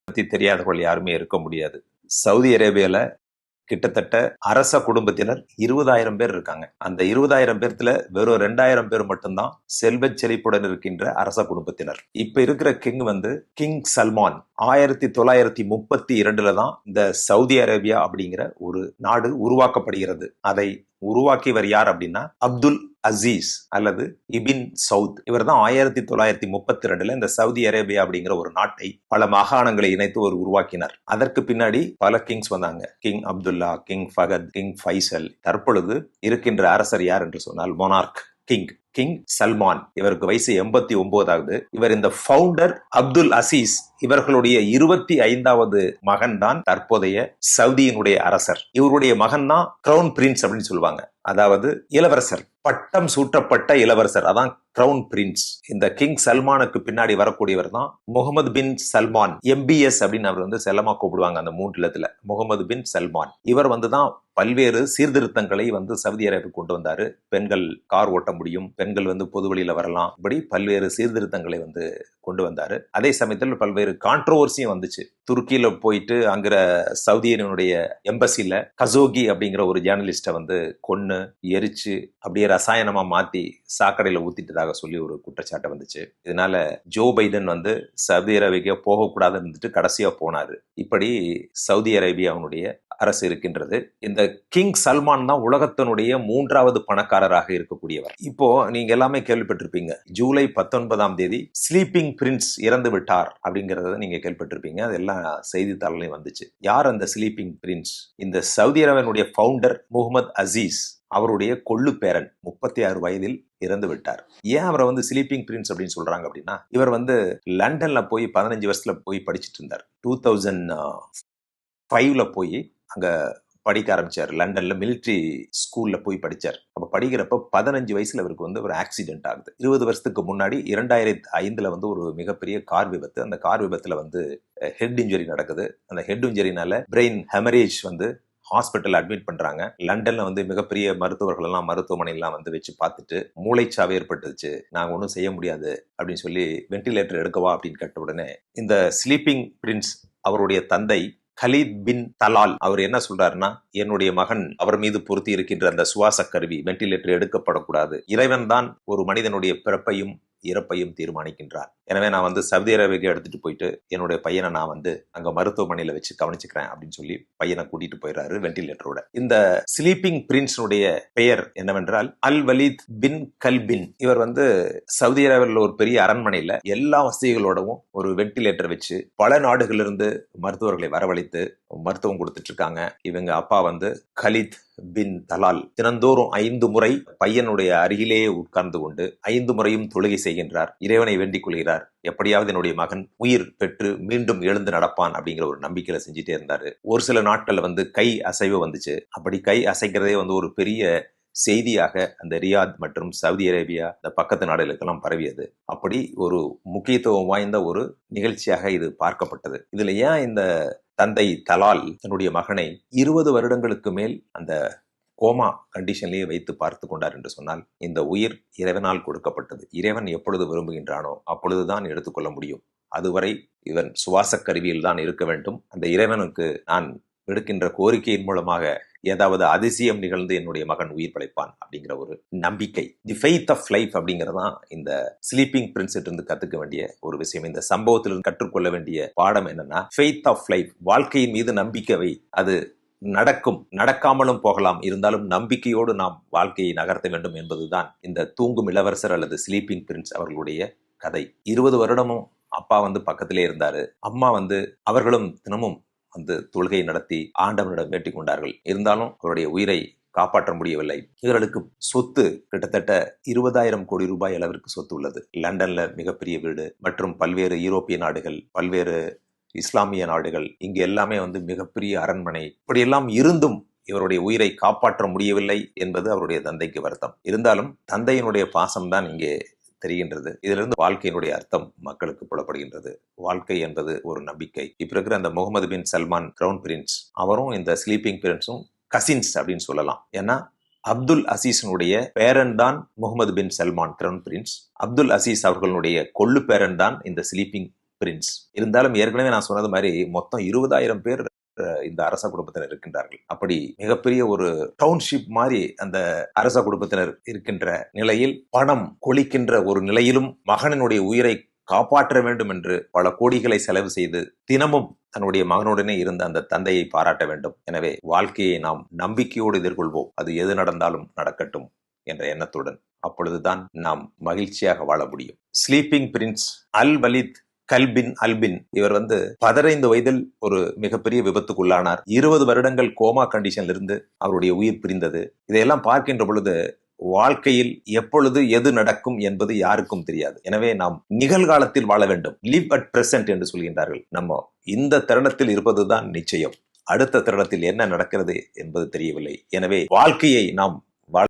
பத்தி தெரியாதவர்கள் யாருமே இருக்க முடியாது. சவுதி அரேபியால கிட்டத்தட்ட அரச குடும்பத்தினர் 20,000 பேர் இருக்காங்க. அந்த 20,000 பேர்த்துல வெறும் 2,000 பேர் மட்டும்தான் செல்வச் செழிப்புடன் இருக்கின்ற அரச குடும்பத்தினர். இப்ப இருக்கிற கிங் கிங் சல்மான் 1932 தான் இந்த சவுதி அரேபியா அப்படிங்கிற ஒரு நாடு உருவாக்கப்படுகிறது. அதை உருவாக்கியவர் யார் அப்படின்னா அப்துல் அசீஸ் அல்லது இபின் சவுத். இவர் தான் 1932 இந்த சவுதி அரேபியா அப்படிங்கிற ஒரு நாட்டை பல மாகாணங்களை இணைத்து ஒரு உருவாக்கினார். அதற்கு பின்னாடி பல கிங்ஸ் வந்தாங்க. King Abdullah, king Fahad, king Faisal. தற்பொழுது இருக்கின்ற அரசர் யார் என்று சொன்னால் மொனார்க் கிங் சல்மான். இவருக்கு வயசு 89. இவர் இந்த ஃபவுண்டர் அப்துல் அசீஸ் இவர்களுடைய 25வது மகன் தான் தற்போதைய சவுதியினுடைய அரசர். இவருடைய மகன் தான் கிரவுன் பிரின்ஸ் அப்படின்னு சொல்லுவாங்க. அதாவது இளவரசர், பட்டம் சூட்டப்பட்ட இளவரசர், அதான் கிரவுன் பிரின்ஸ். இந்த கிங் சல்மானுக்கு பின்னாடி வரக்கூடியவர் தான் முகமது பின் சல்மான், MBS அப்படின்னு அவர் செல்லமா கூப்பிடுவாங்க அந்த 3 இடத்துல. முகமது பின் சல்மான் இவர் தான் பல்வேறு சீர்திருத்தங்களை சவுதி அரேபியா கொண்டு வந்தாரு. பெண்கள் கார் ஓட்ட முடியும், பெண்கள் பொது வழியில வரலாம், இப்படி பல்வேறு சீர்திருத்தங்களை கொண்டு வந்தாரு. அதே சமயத்தில் பல்வேறு கான்ட்ரோவர்சியும் வந்துச்சு. துருக்கியில போயிட்டு அங்கிற சவுதியினுடைய எம்பசில கசோகி அப்படிங்கிற ஒரு ஜேர்னலிஸ்ட கொன்னு எரிச்சு அப்படியே ரசாயனமா மாத்தி சாக்கடையில ஊத்திட்டதாக சொல்லி ஒரு குற்றச்சாட்டு வந்துச்சு. இதனால ஜோ பைடன் சவுதி அரேபியா போகக்கூடாதுன்னு கடைசியா போனாரு. இப்படி சவுதி அரேபியாவுடைய அரசு இருக்கின்றது. இந்த கிங் சல்மான் தான் உலகத்தினுடைய 3வது பணக்காரராக இருக்கக்கூடியவர். இப்போ நீங்க எல்லாமே கேள்விப்பட்டிருப்பீங்க, ஜூலை 19ஆம் தேதி ஸ்லீப்பிங் பிரின்ஸ் இறந்து விட்டார் அப்படிங்கறத நீங்க கேள்விப்பட்டிருப்பீங்க. அதெல்லாம் செய்தித்தாள்லையும் வந்துச்சு. யார் அந்த ஸ்லீப்பிங் பிரின்ஸ்? இந்த சவுதி அரேபியாவுடைய ஃபவுண்டர் முகமது அசீஸ் அவருடைய கொள்ளு பேரன் 36 வயதில் இறந்து விட்டார். ஏன் அவரை ஸ்லீப்பிங் பிரின்ஸ் அப்படின்னு சொல்றாங்க அப்படின்னா, இவர் லண்டன்ல போய் 15 வருஷத்துல போய் படிச்சுட்டு இருந்தார். 2005ல போய் அங்க படிக்க ஆரம்பிச்சார். லண்டன்ல மிலிட்ரி ஸ்கூல்ல போய் படிச்சார். அப்ப படிக்கிறப்ப 15 வயசுல அவருக்கு ஒரு ஆக்சிடென்ட் ஆகுது. 20 வருஷத்துக்கு முன்னாடி 2005ல ஒரு மிகப்பெரிய கார் விபத்து. அந்த கார் விபத்துல ஹெட் இன்ஜுரி நடக்குது. அந்த ஹெட் இன்ஜுரினால பிரெயின் ஹெமரேஜ் ஹாஸ்பிட்டல் அட்மிட் பண்றாங்க. லண்டன்ல மிகப்பெரிய மருத்துவர்கள் எல்லாம் மருத்துவமனையெல்லாம் வச்சு பார்த்துட்டு மூளைச்சாவு ஏற்பட்டுச்சு, நாங்க ஒன்றும் செய்ய முடியாது அப்படின்னு சொல்லி வென்டிலேட்டர் எடுக்கவா அப்படின்னு கேட்ட உடனே இந்த ஸ்லீப்பிங் பிரின்ஸ் அவருடைய தந்தை கலீத் பின் தலால் அவர் என்ன சொல்றாருன்னா, என்னுடைய மகன் அவர் மீது பொருத்தி இருக்கின்ற அந்த சுவாச கருவி வென்டிலேட்டர் எடுக்கப்படக்கூடாது. இறைவன் தான் ஒரு மனிதனுடைய பிறப்பையும் இறப்பையும் தீர்மானிக்கின்றார். எனவே நான் சவுதி அரேபியா எடுத்துட்டு போயிட்டு என்னுடைய பையனை நான் அங்க மருத்துவமனையில வச்சு கவனிச்சுக்கிறேன் அப்படின்னு சொல்லி பையனை கூட்டிட்டு போயிடுறாரு வென்டிலேட்டரோட. இந்த ஸ்லீப்பிங் பிரின்ஸுடைய பெயர் என்னவென்றால் அல் வலீத் பின் கல்பின். இவர் சவுதி அரேபியாவில் ஒரு பெரிய அரண்மனையில எல்லா வசதிகளோடவும் ஒரு வென்டிலேட்டர் வச்சு பல நாடுகளிலிருந்து மருத்துவர்களை வரவழைத்து மருத்துவம் கொடுத்துட்டு இருக்காங்க. இவங்க அப்பா கலீத் பின் தலால் தினந்தோறும் 5 முறை பையனுடைய அருகிலேயே உட்கார்ந்து கொண்டு 5 முறையும் தொழுகை செய்கின்றார். இறைவனை வேண்டிக் கொள்கிறார், எப்படியாவது என்னுடைய மகன் உயிர் பெற்று மீண்டும் எழுந்து நடப்பான் அப்படிங்கிற ஒரு நம்பிக்கையில செஞ்சுட்டே இருந்தாரு. ஒரு சில நாட்கள்ல கை அசைவு வந்துச்சு. அப்படி கை அசைக்கிறதே ஒரு பெரிய செய்தியாக அந்த ரியாத் மற்றும் சவுதி அரேபியா இந்த பக்கத்து நாடுகளுக்கெல்லாம் பரவியது. அப்படி ஒரு முக்கியத்துவம் வாய்ந்த ஒரு நிகழ்ச்சியாக இது பார்க்கப்பட்டது. இதுல ஏன் இந்த தந்தை தலால் தன்னுடைய மகனை 20 வருடங்களுக்கு மேல் அந்த கோமா கண்டிஷன்லேயே வைத்து பார்த்து கொண்டார் என்று சொன்னால், இந்த உயிர் இறைவனால் கொடுக்கப்பட்டது. இறைவன் எப்பொழுது விரும்புகின்றானோ அப்பொழுதுதான் எடுத்துக்கொள்ள முடியும். அதுவரை இவன் சுவாச கருவியில் தான் இருக்க வேண்டும். அந்த இறைவனுக்கு நான் விடுக்கின்ற கோரிக்கையின் மூலமாக ஏதாவது அதிசயம் நிகழ்ந்து என்னுடைய மகன் உயிர் படைப்பான் அப்படிங்கிற ஒரு நம்பிக்கை. தி ஃபெய்த் ஆஃப் லைஃப் அப்படிங்கறதான் இந்த ஸ்லீப்பிங் பிரின்ஸ்ல இருந்து கத்துக்க வேண்டிய ஒரு விஷயம். இந்த சம்பவத்திலிருந்து கற்றுக்கொள்ள வேண்டிய பாடம் என்னன்னா, ஃபெய்த் ஆஃப் லைஃப், வாழ்க்கையின் மீது நம்பிக்கை. அது நடக்கும், நடக்காமலும் போகலாம், இருந்தாலும் நம்பிக்கையோடு நாம் வாழ்க்கையை நகர்த்த வேண்டும் என்பதுதான் இந்த தூங்கும் இளவரசர் அல்லது ஸ்லீப்பிங் பிரின்ஸ் அவர்களுடைய கதை. 20 வருடமும் அப்பா பக்கத்திலே இருந்தாரு. அம்மா அவர்களும் தினமும் தொழுகை நடத்தி ஆண்டவனிடம் வேண்டிக் கொண்டார்கள். இருந்தாலும் அவருடைய உயிரை காப்பாற்ற முடியவில்லை. இவர்களுக்கு சொத்து கிட்டத்தட்ட 20,000 கோடி ரூபாய் அளவிற்கு சொத்து உள்ளது. லண்டன்ல மிகப்பெரிய வீடு மற்றும் பல்வேறு யூரோப்பிய நாடுகள், பல்வேறு இஸ்லாமிய நாடுகள், இங்கு எல்லாமே மிகப்பெரிய அரண்மனை. இப்படியெல்லாம் இருந்தும் இவருடைய உயிரை காப்பாற்ற முடியவில்லை என்பது அவருடைய தந்தைக்கு வருத்தம். இருந்தாலும் தந்தையினுடைய பாசம்தான் இங்கே தெரிகின்றது. இதிலிருந்து வாழ்க்கையினுடைய அர்த்தம் மக்களுக்கு புலப்படுகின்றது. வாழ்க்கை என்பது ஒரு நம்பிக்கை. இப்ப இருக்கிற அந்த முகமது பின் சல்மான் கிரவுன் பிரின்ஸ் அவரும் இந்த ஸ்லீப்பிங் பிரின்ஸும் கசின்ஸ் அப்படின்னு சொல்லலாம். ஏன்னா அப்துல் அசீஸனுடைய பேரன் தான் முகமது பின் சல்மான் கிரவுன் பிரின்ஸ். அப்துல் அசீஸ் அவர்களுடைய கொள்ளு பேரன் தான் இந்த ஸ்லீப்பிங் பிரின்ஸ். இருந்தாலும் ஏற்கனவே நான் சொன்னது மாதிரி மொத்தம் 20,000 பேர் இந்த அரச குடும்பத்தினர் இருக்கின்றார்கள். அப்படி மிகப்பெரிய ஒரு டவுன்ஷிப் மாதிரி அந்த அரச குடும்பத்தினர் இருக்கின்ற நிலையில், பணம் கொளிக்கின்ற ஒரு நிலையிலும் மகனினுடைய உயிரை காப்பாற்ற வேண்டும் என்று பல கோடிகளை செலவு செய்து தினமும் தன்னுடைய மகனுடனே இருந்த அந்த தந்தையை பாராட்ட வேண்டும். எனவே வாழ்க்கையை நாம் நம்பிக்கையோடு எதிர்கொள்வோம். அது எது நடந்தாலும் நடக்கட்டும் என்ற எண்ணத்துடன். அப்பொழுதுதான் நாம் மகிழ்ச்சியாக வாழ முடியும். ஸ்லீப்பிங் பிரின்ஸ் அல் வலித் கல்பின் அல்பின் இவர் 15 வயதில் ஒரு மிகப்பெரிய விபத்துக்குள்ளானார். 20 வருடங்கள் கோமா கண்டிஷன்ல இருந்து அவருடைய உயிர் பிரிந்தது. இதையெல்லாம் பார்க்கின்ற பொழுது வாழ்க்கையில் எப்பொழுது எது நடக்கும் என்பது யாருக்கும் தெரியாது. எனவே நாம் நிகழ்காலத்தில் வாழ வேண்டும். லிவ் அட் பிரசன்ட் என்று சொல்கின்றார்கள். நம்ம இந்த தருணத்தில் இருப்பதுதான் நிச்சயம். அடுத்த தருணத்தில் என்ன நடக்கிறது என்பது தெரியவில்லை. எனவே வாழ்க்கையை நாம்